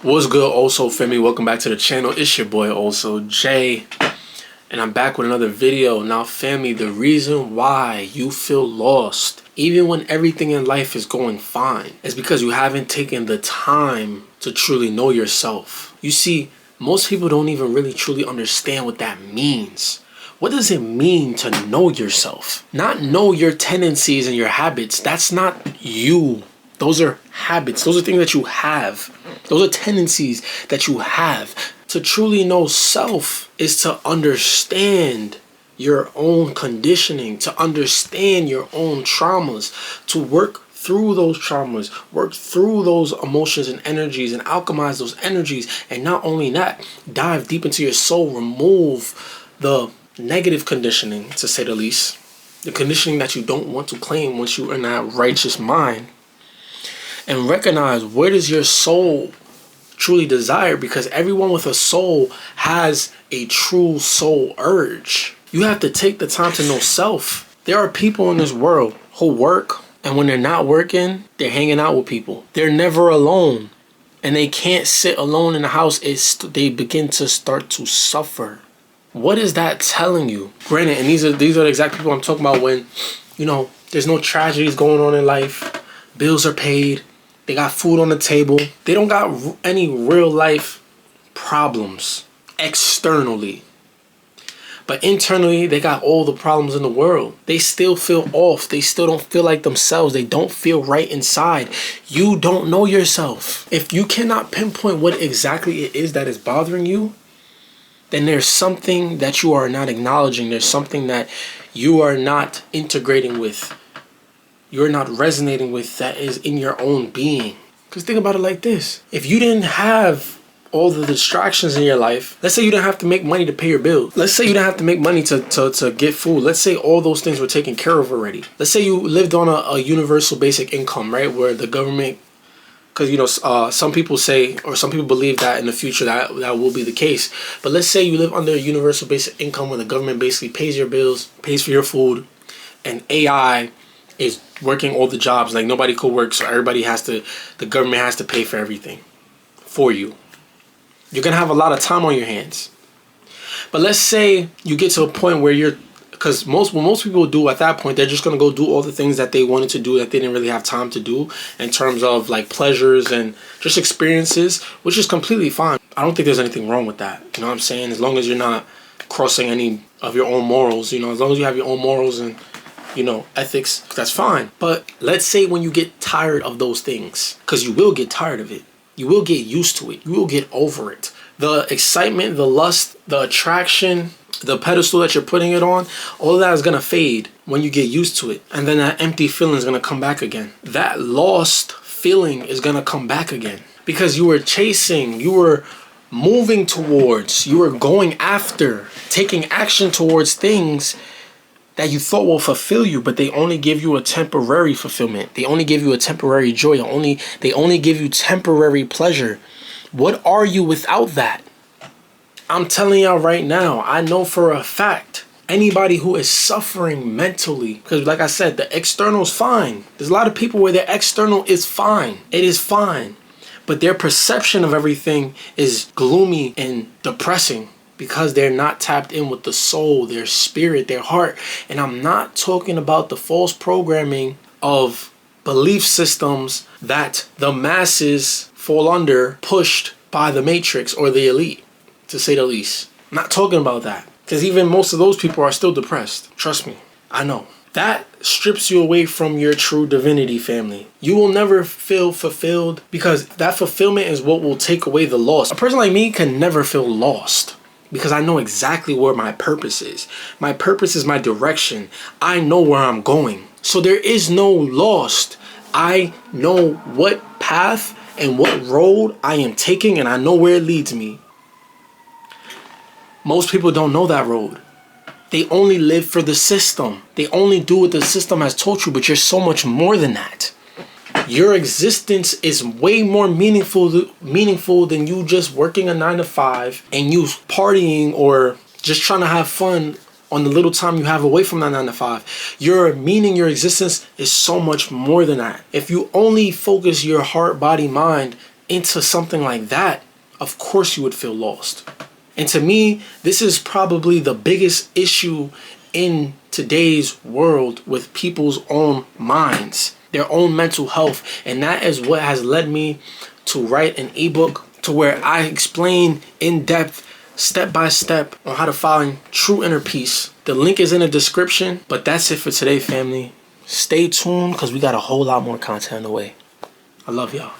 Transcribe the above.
What's good, also family? Welcome back to the channel. It's your boy also Jay, and I'm back with another video. Now family, the reason why you feel lost even when everything in life is going fine is because you haven't taken the time to truly know yourself. You see, most people don't even really truly understand what that means. What does it mean to know yourself? Not know your tendencies and your habits. That's not you. Those are habits. Those are things that you have. Those are tendencies that you have. To truly know self is to understand your own conditioning, to understand your own traumas, to work through those traumas, work through those emotions and energies and alchemize those energies. And not only that, dive deep into your soul, remove the negative conditioning, to say the least, the conditioning that you don't want to claim once you are in that righteous mind. And recognize, where does your soul truly desire? Because everyone with a soul has a true soul urge. You have to take the time to know self. There are people in this world who work, and when they're not working, they're hanging out with people. They're never alone, and they can't sit alone in the house. They begin to start to suffer. What is that telling you? Granted, and these are the exact people I'm talking about when, there's no tragedies going on in life. Bills are paid. They got food on the table. They don't got any real life problems externally. But internally, they got all the problems in the world. They still feel off. They still don't feel like themselves. They don't feel right inside. You don't know yourself. If you cannot pinpoint what exactly it is that is bothering you, then there's something that you are not acknowledging. There's something that you are not integrating with. You're not resonating with, that is in your own being. Because think about it like this. If you didn't have all the distractions in your life, let's say you didn't have to make money to pay your bills. Let's say you didn't have to make money to get food. Let's say all those things were taken care of already. Let's say you lived on a universal basic income, right? Where the government, because some people say, or some people believe that in the future that will be the case. But let's say you live under a universal basic income where the government basically pays your bills, pays for your food, and AI is working all the jobs. Like, nobody could work, so the government has to pay for everything for you. You're gonna have a lot of time on your hands. But let's say you get to a point where because what most people do at that point, they're just gonna go do all the things that they wanted to do that they didn't really have time to do in terms of like pleasures and just experiences, which is completely fine. I don't think there's anything wrong with that. You know what I'm saying? As long as you're not crossing any of your own morals, as long as you have your own morals and ethics, that's fine. But let's say when you get tired of those things, because you will get tired of it, you will get used to it, you will get over it. The excitement, the lust, the attraction, the pedestal that you're putting it on, all of that is gonna fade when you get used to it. And then that empty feeling is gonna come back again. That lost feeling is gonna come back again. Because you were chasing, you were moving towards, you were going after, taking action towards things that you thought will fulfill you, but they only give you a temporary fulfillment. They only give you a temporary joy. They only give you temporary pleasure. What are you without that? I'm telling y'all right now, I know for a fact, anybody who is suffering mentally, because like I said, the external is fine. There's a lot of people where their external is fine. It is fine. But their perception of everything is gloomy and depressing, because they're not tapped in with the soul, their spirit, their heart. And I'm not talking about the false programming of belief systems that the masses fall under, pushed by the matrix or the elite, to say the least. I'm not talking about that, because even most of those people are still depressed. Trust me, I know. That strips you away from your true divinity, family. You will never feel fulfilled, because that fulfillment is what will take away the loss. A person like me can never feel lost, because I know exactly where my purpose is. My purpose is my direction. I know where I'm going. So there is no lost. I know what path and what road I am taking, and I know where it leads me. Most people don't know that road. They only live for the system. They only do what the system has told you, but you're so much more than that. Your existence is way more meaningful than you just working a 9 to 5 and you partying or just trying to have fun on the little time you have away from that 9 to 5. Your meaning, your existence is so much more than that. If you only focus your heart, body, mind into something like that, of course you would feel lost. And to me, this is probably the biggest issue in today's world with people's own minds, their own mental health. And that is what has led me to write an ebook to where I explain in depth, step by step, on how to find true inner peace. The link is in the description. But that's it for today, family. Stay tuned because we got a whole lot more content on the way. I love y'all.